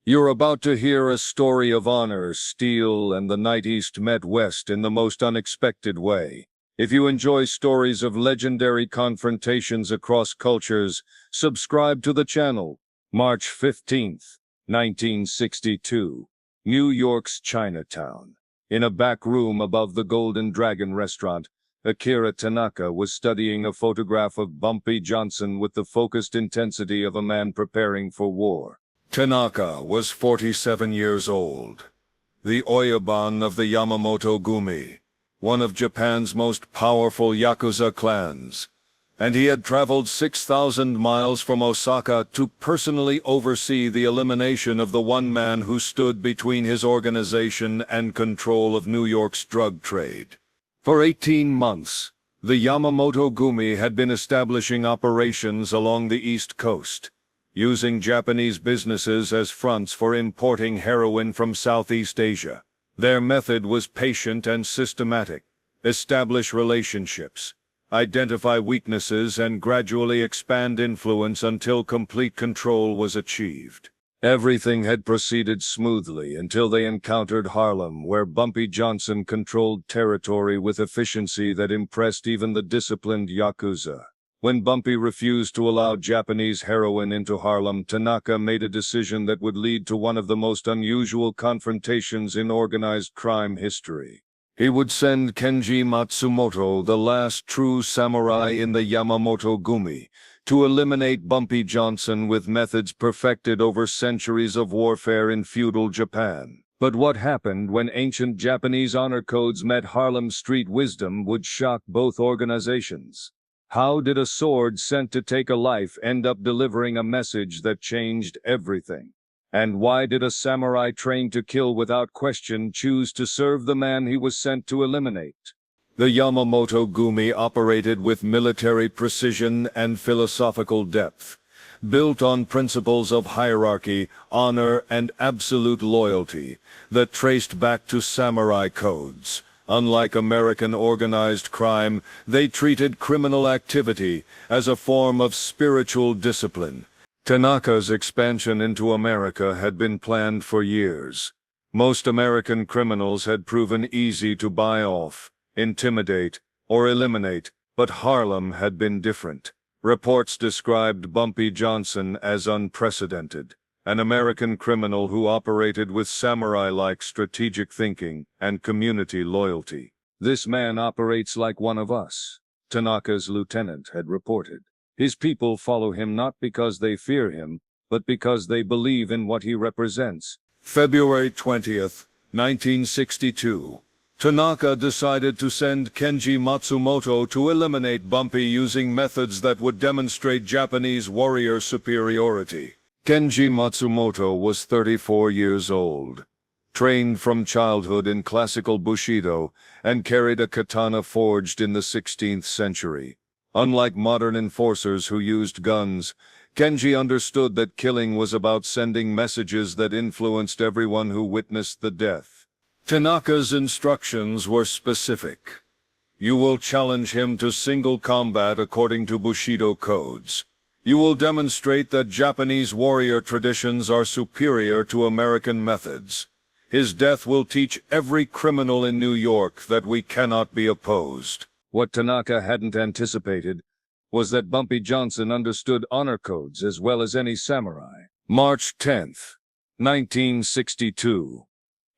You're about to hear a story of honor, steel, and the night East met West in the most unexpected way. If you enjoy stories of legendary confrontations across cultures, subscribe to the channel. March 15th, 1962. New York's Chinatown. In a back room above the Golden Dragon restaurant, Akira Tanaka was studying a photograph of Bumpy Johnson with the focused intensity of a man preparing for war. Tanaka was 47 years old, the Oyaban of the Yamamoto-gumi, one of Japan's most powerful Yakuza clans, and he had traveled 6,000 miles from Osaka to personally oversee the elimination of the one man who stood between his organization and control of New York's drug trade. For 18 months, the Yamamoto-gumi had been establishing operations along the East Coast, using Japanese businesses as fronts for importing heroin from Southeast Asia. Their method was patient and systematic: establish relationships, identify weaknesses, and gradually expand influence until complete control was achieved. Everything had proceeded smoothly until they encountered Harlem, where Bumpy Johnson controlled territory with efficiency that impressed even the disciplined Yakuza. When Bumpy refused to allow Japanese heroin into Harlem, Tanaka made a decision that would lead to one of the most unusual confrontations in organized crime history. He would send Kenji Matsumoto, the last true samurai in the Yamamoto-gumi, to eliminate Bumpy Johnson with methods perfected over centuries of warfare in feudal Japan. But what happened when ancient Japanese honor codes met Harlem street wisdom would shock both organizations. How did a sword sent to take a life end up delivering a message that changed everything? And why did a samurai trained to kill without question choose to serve the man he was sent to eliminate? The Yamamoto-gumi operated with military precision and philosophical depth, built on principles of hierarchy, honor, and absolute loyalty that traced back to samurai codes. Unlike American organized crime, they treated criminal activity as a form of spiritual discipline. Tanaka's expansion into America had been planned for years. Most American criminals had proven easy to buy off, intimidate, or eliminate, but Harlem had been different. Reports described Bumpy Johnson as unprecedented, an American criminal who operated with samurai-like strategic thinking and community loyalty. "This man operates like one of us," Tanaka's lieutenant had reported. "His people follow him not because they fear him, but because they believe in what he represents." February 20th, 1962. Tanaka decided to send Kenji Matsumoto to eliminate Bumpy using methods that would demonstrate Japanese warrior superiority. Kenji Matsumoto was 34 years old, trained from childhood in classical bushido, and carried a katana forged in the 16th century. Unlike modern enforcers who used guns, Kenji understood that killing was about sending messages that influenced everyone who witnessed the death. Tanaka's instructions were specific. You will challenge him to single combat according to bushido codes. You will demonstrate that Japanese warrior traditions are superior to American methods. His death will teach every criminal in New York that we cannot be opposed. What Tanaka hadn't anticipated was that Bumpy Johnson understood honor codes as well as any samurai. March 10th, 1962.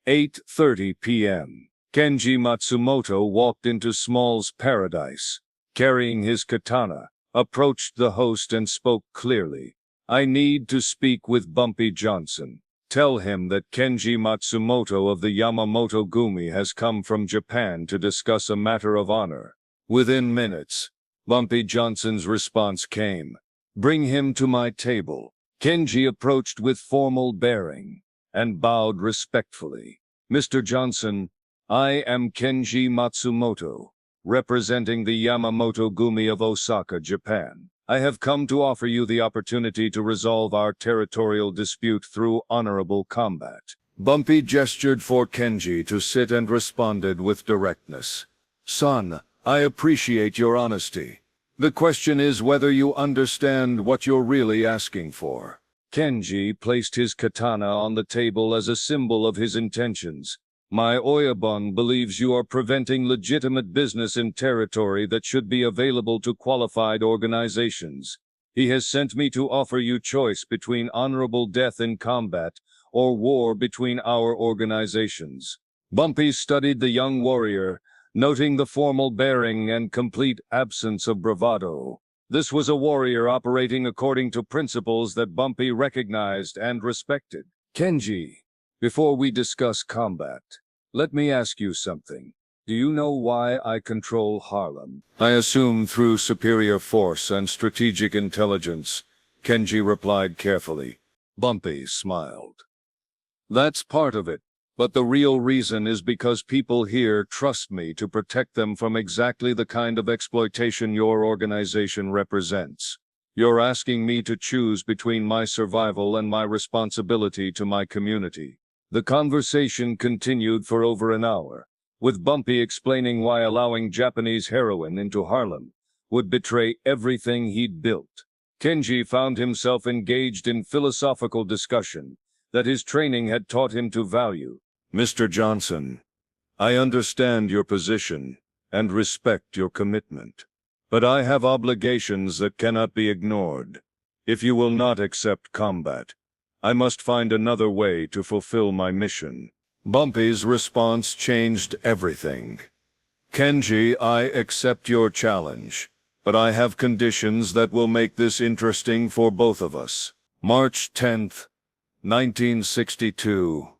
8:30 p.m. Kenji Matsumoto walked into Small's Paradise, carrying his katana, approached the host and spoke clearly. "I need to speak with Bumpy Johnson. Tell him that Kenji Matsumoto of the Yamamoto-gumi has come from Japan to discuss a matter of honor." Within minutes, Bumpy Johnson's response came. "Bring him to my table." Kenji approached with formal bearing and bowed respectfully. "Mr. Johnson, I am Kenji Matsumoto, representing the Yamamoto-gumi of Osaka, Japan. I have come to offer you the opportunity to resolve our territorial dispute through honorable combat." Bumpy gestured for Kenji to sit and responded with directness. "Son, I appreciate your honesty. The question is whether you understand what you're really asking for." Kenji placed his katana on the table as a symbol of his intentions. My Oyabun believes you are preventing legitimate business in territory that should be available to qualified organizations. He has sent me to offer you choice between honorable death in combat or war between our organizations. Bumpy studied the young warrior, noting the formal bearing and complete absence of bravado. This was a warrior operating according to principles that Bumpy recognized and respected. Kenji, before we discuss combat, let me ask you something. Do you know why I control Harlem? I assume through superior force and strategic intelligence, Kenji replied carefully. Bumpy smiled. That's part of it, but the real reason is because people here trust me to protect them from exactly the kind of exploitation your organization represents. You're asking me to choose between my survival and my responsibility to my community. The conversation continued for over an hour, with Bumpy explaining why allowing Japanese heroin into Harlem would betray everything he'd built. Kenji found himself engaged in philosophical discussion that his training had taught him to value. Mr. Johnson, I understand your position and respect your commitment, but I have obligations that cannot be ignored. If you will not accept combat, I must find another way to fulfill my mission. Bumpy's response changed everything. Kenji, I accept your challenge, but I have conditions that will make this interesting for both of us. March 10th, 1962,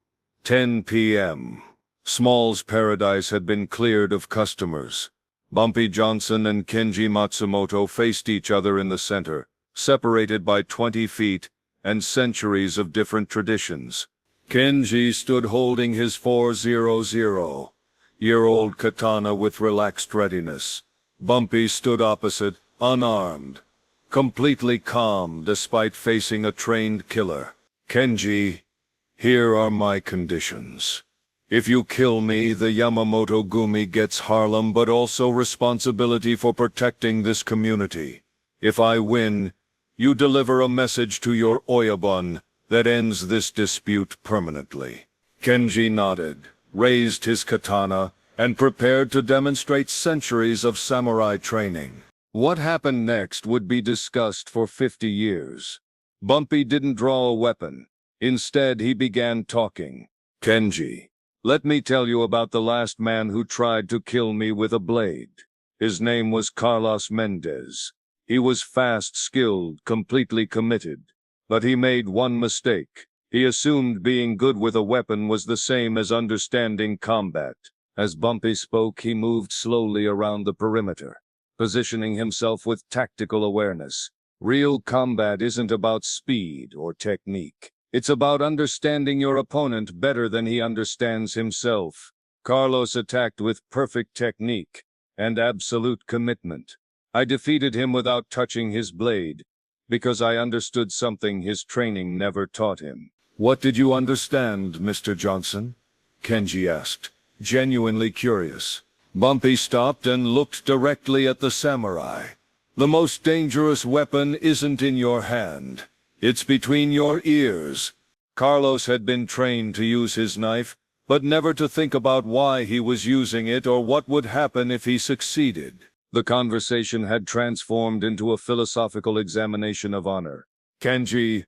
10 p.m. Small's Paradise had been cleared of customers. Bumpy Johnson and Kenji Matsumoto faced each other in the center, separated by 20 feet and centuries of different traditions. Kenji stood holding his 400-year-old katana with relaxed readiness. Bumpy stood opposite, unarmed, completely calm despite facing a trained killer. Kenji, here are my conditions. If you kill me, the Yamamoto-gumi gets Harlem but also responsibility for protecting this community. If I win, you deliver a message to your Oyabun that ends this dispute permanently. Kenji nodded, raised his katana, and prepared to demonstrate centuries of samurai training. What happened next would be discussed for 50 years. Bumpy didn't draw a weapon. Instead, he began talking. Kenji, let me tell you about the last man who tried to kill me with a blade. His name was Carlos Mendez. He was fast, skilled, completely committed. But he made one mistake. He assumed being good with a weapon was the same as understanding combat. As Bumpy spoke, he moved slowly around the perimeter, positioning himself with tactical awareness. Real combat isn't about speed or technique. It's about understanding your opponent better than he understands himself. Carlos attacked with perfect technique and absolute commitment. I defeated him without touching his blade, because I understood something his training never taught him. What did you understand, Mr. Johnson? Kenji asked, genuinely curious. Bumpy stopped and looked directly at the samurai. The most dangerous weapon isn't in your hand. It's between your ears. Carlos had been trained to use his knife, but never to think about why he was using it or what would happen if he succeeded. The conversation had transformed into a philosophical examination of honor. Kenji,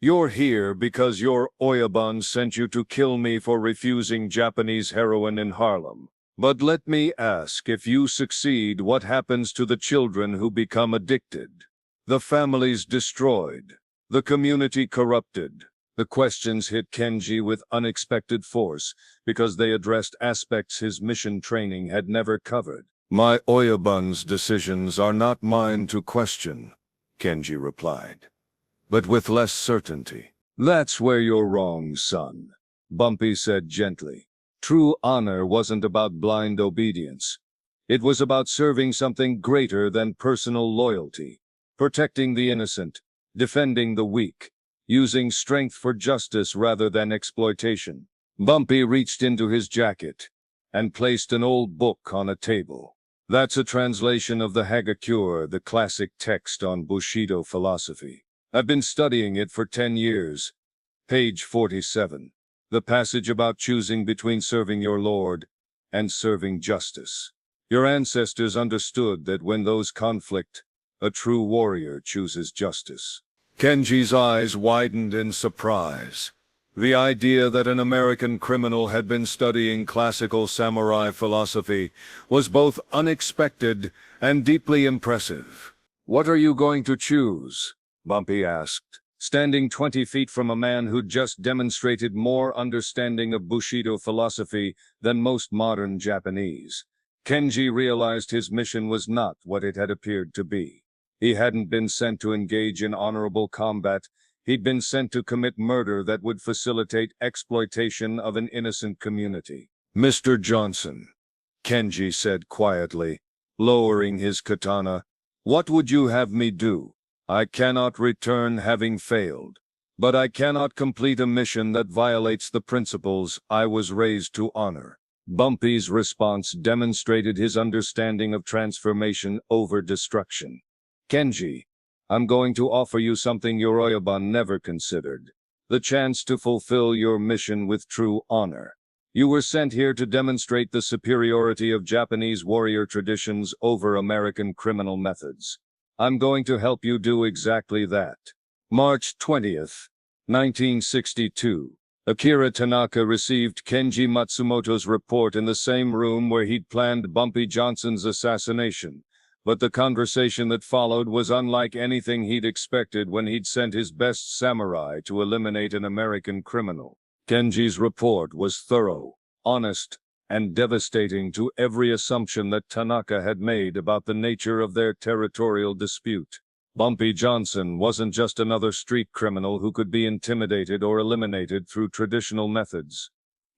you're here because your Oyabun sent you to kill me for refusing Japanese heroin in Harlem. But let me ask, if you succeed, what happens to the children who become addicted? The families destroyed. The community corrupted. The questions hit Kenji with unexpected force because they addressed aspects his mission training had never covered. My Oyabun's decisions are not mine to question, Kenji replied, but with less certainty. That's where you're wrong, son, Bumpy said gently. True honor wasn't about blind obedience. It was about serving something greater than personal loyalty, protecting the innocent, defending the weak, using strength for justice rather than exploitation. Bumpy reached into his jacket and placed an old book on a table. That's a translation of the Hagakure, the classic text on bushido philosophy. I've been studying it for 10 years. Page 47. The passage about choosing between serving your Lord and serving justice. Your ancestors understood that when those conflict, a true warrior chooses justice. Kenji's eyes widened in surprise. The idea that an American criminal had been studying classical samurai philosophy was both unexpected and deeply impressive. "What are you going to choose?" Bumpy asked, standing 20 feet from a man who'd just demonstrated more understanding of bushido philosophy than most modern Japanese. Kenji realized his mission was not what it had appeared to be. He hadn't been sent to engage in honorable combat. He'd been sent to commit murder that would facilitate exploitation of an innocent community. "Mr. Johnson," Kenji said quietly, lowering his katana, "what would you have me do? I cannot return having failed, but I cannot complete a mission that violates the principles I was raised to honor." Bumpy's response demonstrated his understanding of transformation over destruction. "Kenji, I'm going to offer you something your Oyabun never considered. The chance to fulfill your mission with true honor. You were sent here to demonstrate the superiority of Japanese warrior traditions over American criminal methods. I'm going to help you do exactly that." March 20th, 1962. Akira Tanaka received Kenji Matsumoto's report in the same room where he'd planned Bumpy Johnson's assassination. But the conversation that followed was unlike anything he'd expected when he'd sent his best samurai to eliminate an American criminal. Kenji's report was thorough, honest, and devastating to every assumption that Tanaka had made about the nature of their territorial dispute. Bumpy Johnson wasn't just another street criminal who could be intimidated or eliminated through traditional methods.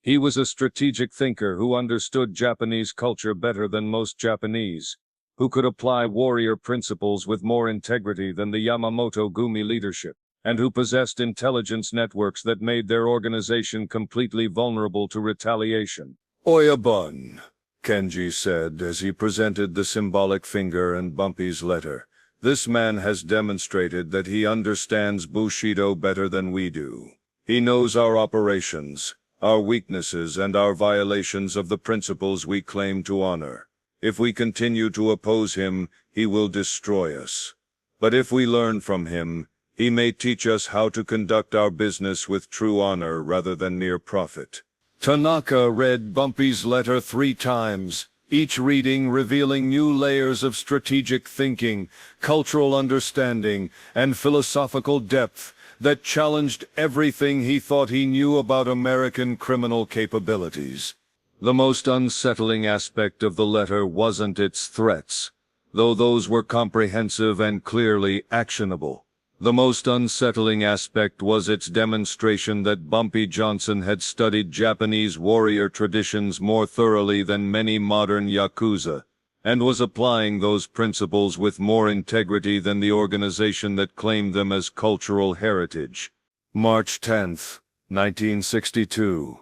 He was a strategic thinker who understood Japanese culture better than most Japanese, who could apply warrior principles with more integrity than the Yamamoto-gumi leadership, and who possessed intelligence networks that made their organization completely vulnerable to retaliation. "Oyabun," Kenji said as he presented the symbolic finger and Bumpy's letter. "This man has demonstrated that he understands Bushido better than we do. He knows our operations, our weaknesses, and our violations of the principles we claim to honor. If we continue to oppose him, he will destroy us. But if we learn from him, he may teach us how to conduct our business with true honor rather than mere profit." Tanaka read Bumpy's letter 3 times, each reading revealing new layers of strategic thinking, cultural understanding, and philosophical depth that challenged everything he thought he knew about American criminal capabilities. The most unsettling aspect of the letter wasn't its threats, though those were comprehensive and clearly actionable. The most unsettling aspect was its demonstration that Bumpy Johnson had studied Japanese warrior traditions more thoroughly than many modern Yakuza, and was applying those principles with more integrity than the organization that claimed them as cultural heritage. March 10th, 1962,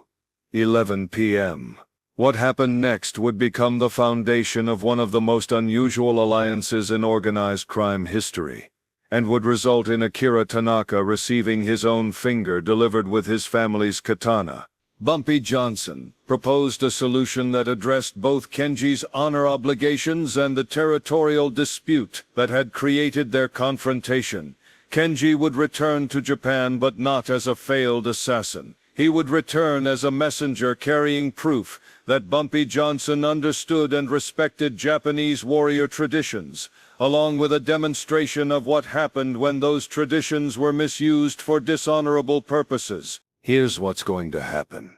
11 p.m. What happened next would become the foundation of one of the most unusual alliances in organized crime history, and would result in Akira Tanaka receiving his own finger delivered with his family's katana. Bumpy Johnson proposed a solution that addressed both Kenji's honor obligations and the territorial dispute that had created their confrontation. Kenji would return to Japan, but not as a failed assassin. He would return as a messenger carrying proof that Bumpy Johnson understood and respected Japanese warrior traditions, along with a demonstration of what happened when those traditions were misused for dishonorable purposes. "Here's what's going to happen,"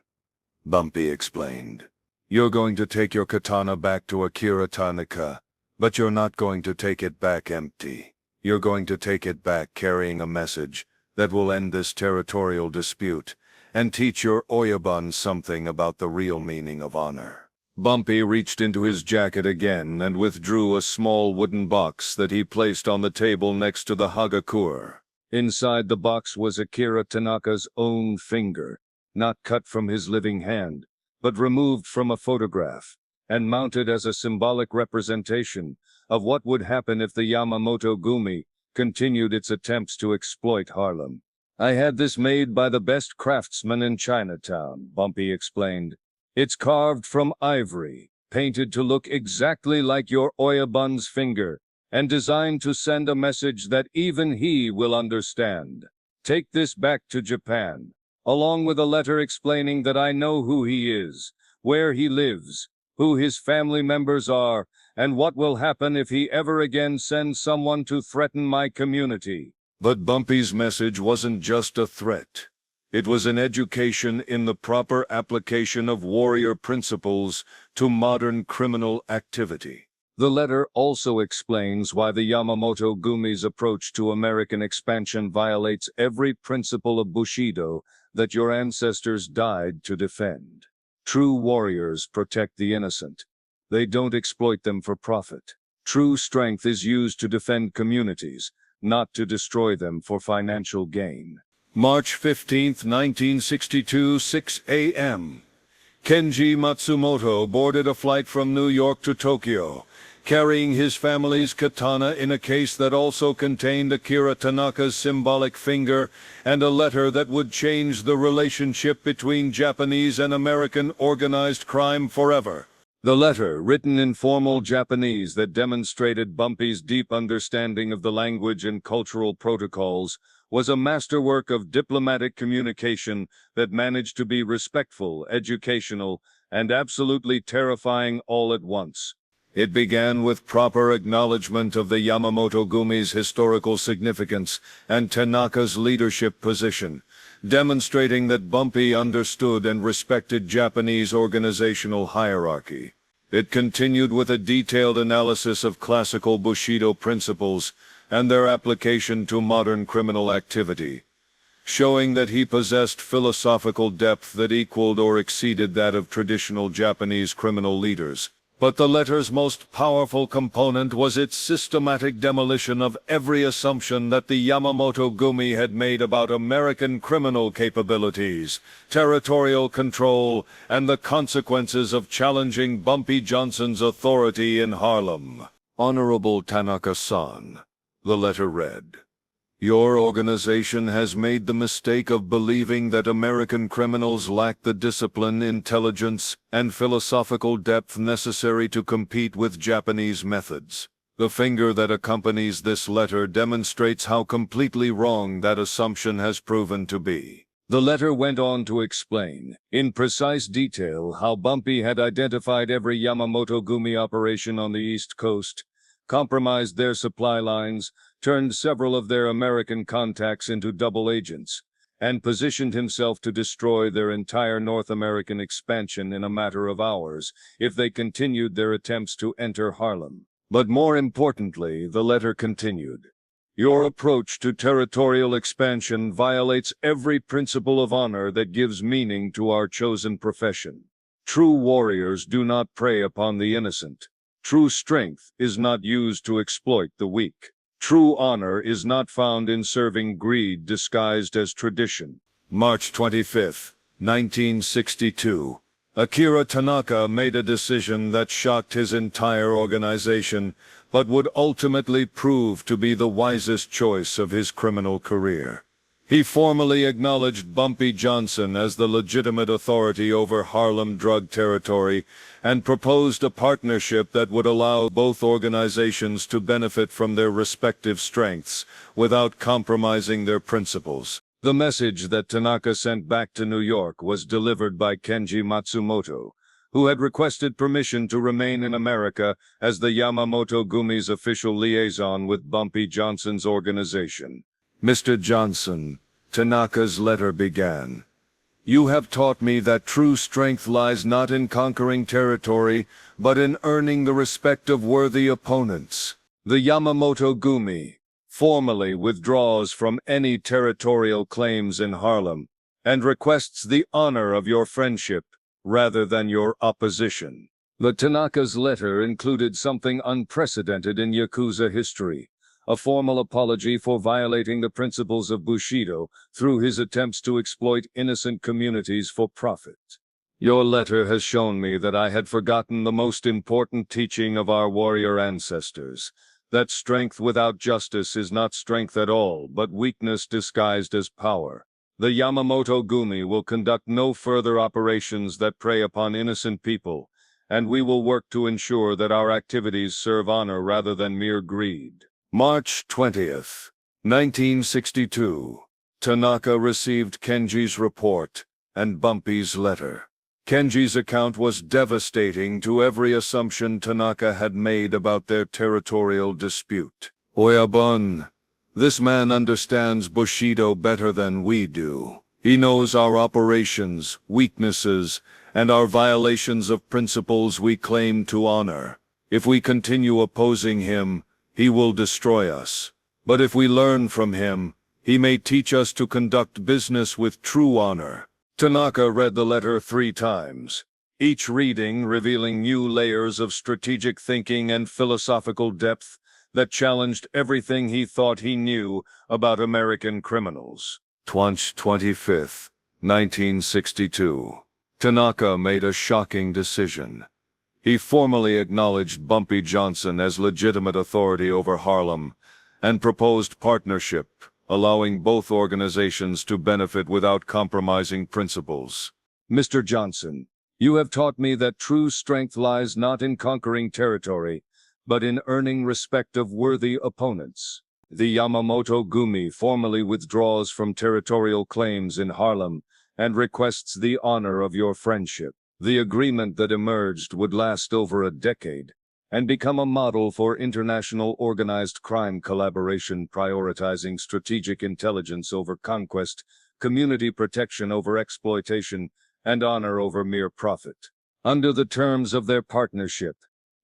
Bumpy explained. "You're going to take your katana back to Akira Tanaka, but you're not going to take it back empty. You're going to take it back carrying a message that will end this territorial dispute and teach your Oyabun something about the real meaning of honor." Bumpy reached into his jacket again and withdrew a small wooden box that he placed on the table next to the Hagakure. Inside the box was Akira Tanaka's own finger, not cut from his living hand, but removed from a photograph, and mounted as a symbolic representation of what would happen if the Yamamoto-gumi continued its attempts to exploit Harlem. "I had this made by the best craftsman in Chinatown," Bumpy explained. "It's carved from ivory, painted to look exactly like your Oyabun's finger, and designed to send a message that even he will understand. Take this back to Japan, along with a letter explaining that I know who he is, where he lives, who his family members are, and what will happen if he ever again sends someone to threaten my community." But Bumpy's message wasn't just a threat. It was an education in the proper application of warrior principles to modern criminal activity. The letter also explains why the Yamamoto-gumi's approach to American expansion violates every principle of bushido that your ancestors died to defend. True warriors protect the innocent. They don't exploit them for profit. True strength is used to defend communities, not to destroy them for financial gain. March 15, 1962, 6 a.m. Kenji Matsumoto boarded a flight from New York to Tokyo, carrying his family's katana in a case that also contained Akira Tanaka's symbolic finger and a letter that would change the relationship between Japanese and American organized crime forever. The letter, written in formal Japanese that demonstrated Bumpy's deep understanding of the language and cultural protocols, was a masterwork of diplomatic communication that managed to be respectful, educational, and absolutely terrifying all at once. It began with proper acknowledgement of the Yamamoto-gumi's historical significance and Tanaka's leadership position, demonstrating that Bumpy understood and respected Japanese organizational hierarchy. It continued with a detailed analysis of classical Bushido principles and their application to modern criminal activity, showing that he possessed philosophical depth that equaled or exceeded that of traditional Japanese criminal leaders. But the letter's most powerful component was its systematic demolition of every assumption that the Yamamoto-gumi had made about American criminal capabilities, territorial control, and the consequences of challenging Bumpy Johnson's authority in Harlem. "Honorable Tanaka-san," the letter read, "your organization has made the mistake of believing that American criminals lack the discipline, intelligence, and philosophical depth necessary to compete with Japanese methods. The finger that accompanies this letter demonstrates how completely wrong that assumption has proven to be." The letter went on to explain, in precise detail, how Bumpy had identified every Yamamoto-gumi operation on the East Coast, compromised their supply lines, turned several of their American contacts into double agents, and positioned himself to destroy their entire North American expansion in a matter of hours if they continued their attempts to enter Harlem. But more importantly, the letter continued, "Your approach to territorial expansion violates every principle of honor that gives meaning to our chosen profession. True warriors do not prey upon the innocent. True strength is not used to exploit the weak. True honor is not found in serving greed disguised as tradition." March 25, 1962. Akira Tanaka made a decision that shocked his entire organization, but would ultimately prove to be the wisest choice of his criminal career. He formally acknowledged Bumpy Johnson as the legitimate authority over Harlem drug territory and proposed a partnership that would allow both organizations to benefit from their respective strengths without compromising their principles. The message that Tanaka sent back to New York was delivered by Kenji Matsumoto, who had requested permission to remain in America as the Yamamoto-gumi's official liaison with Bumpy Johnson's organization. "Mr. Johnson," Tanaka's letter began, "you have taught me that true strength lies not in conquering territory, but in earning the respect of worthy opponents. The Yamamoto-gumi formally withdraws from any territorial claims in Harlem and requests the honor of your friendship rather than your opposition." The Tanaka's letter included something unprecedented in Yakuza history, a formal apology for violating the principles of Bushido through his attempts to exploit innocent communities for profit. "Your letter has shown me that I had forgotten the most important teaching of our warrior ancestors, that strength without justice is not strength at all, but weakness disguised as power. The Yamamoto-gumi will conduct no further operations that prey upon innocent people, and we will work to ensure that our activities serve honor rather than mere greed. March 20th, 1962. Tanaka received Kenji's report and Bumpy's letter. Kenji's account was devastating to every assumption Tanaka had made about their territorial dispute. Oyabun, this man understands Bushido better than we do. He knows our operations, weaknesses, and our violations of principles we claim to honor. If we continue opposing him, he will destroy us. But if we learn from him, he may teach us to conduct business with true honor. Tanaka read the letter 3 times, each reading revealing new layers of strategic thinking and philosophical depth that challenged everything he thought he knew about American criminals. 25th, 1962. Tanaka made a shocking decision. He formally acknowledged Bumpy Johnson as legitimate authority over Harlem and proposed partnership, allowing both organizations to benefit without compromising principles. Mr. Johnson, you have taught me that true strength lies not in conquering territory, but in earning respect of worthy opponents. The Yamamoto-gumi formally withdraws from territorial claims in Harlem and requests the honor of your friendship. The agreement that emerged would last over a decade and become a model for international organized crime collaboration, prioritizing strategic intelligence over conquest, community protection over exploitation, and honor over mere profit. Under the terms of their partnership,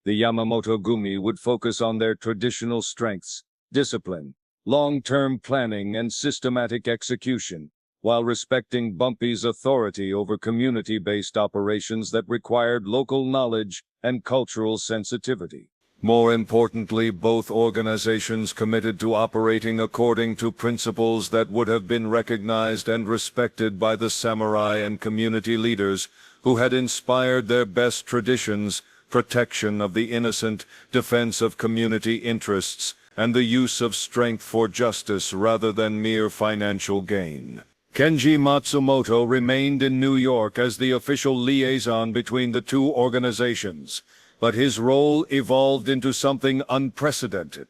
the Yamamoto-gumi would focus on their traditional strengths, discipline, long-term planning, and systematic execution, while respecting Bumpy's authority over community-based operations that required local knowledge and cultural sensitivity. More importantly, both organizations committed to operating according to principles that would have been recognized and respected by the samurai and community leaders who had inspired their best traditions: protection of the innocent, defense of community interests, and the use of strength for justice rather than mere financial gain. Kenji Matsumoto remained in New York as the official liaison between the two organizations, but his role evolved into something unprecedented.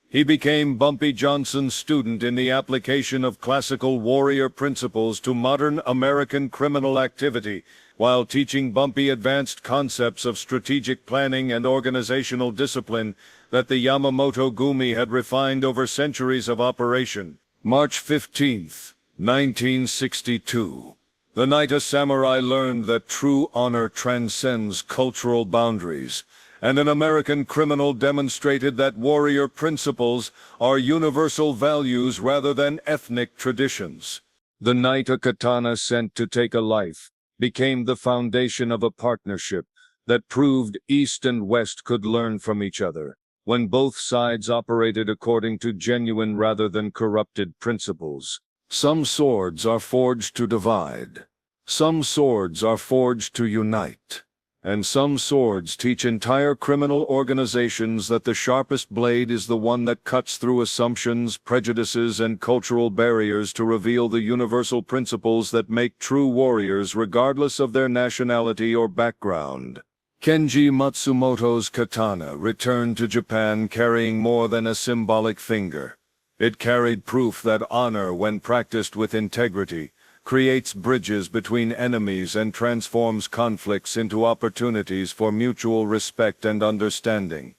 He became Bumpy Johnson's student in the application of classical warrior principles to modern American criminal activity, while teaching Bumpy advanced concepts of strategic planning and organizational discipline that the Yamamoto-gumi had refined over centuries of operation. March 15th, 1962. The night a samurai learned that true honor transcends cultural boundaries, and an American criminal demonstrated that warrior principles are universal values rather than ethnic traditions. The night a katana sent to take a life became the foundation of a partnership that proved East and West could learn from each other, when both sides operated according to genuine rather than corrupted principles. Some swords are forged to divide. Some swords are forged to unite. And some swords teach entire criminal organizations that the sharpest blade is the one that cuts through assumptions, prejudices, and cultural barriers to reveal the universal principles that make true warriors regardless of their nationality or background. Kenji Matsumoto's katana returned to Japan carrying more than a symbolic finger. It carried proof that honor, when practiced with integrity, creates bridges between enemies and transforms conflicts into opportunities for mutual respect and understanding.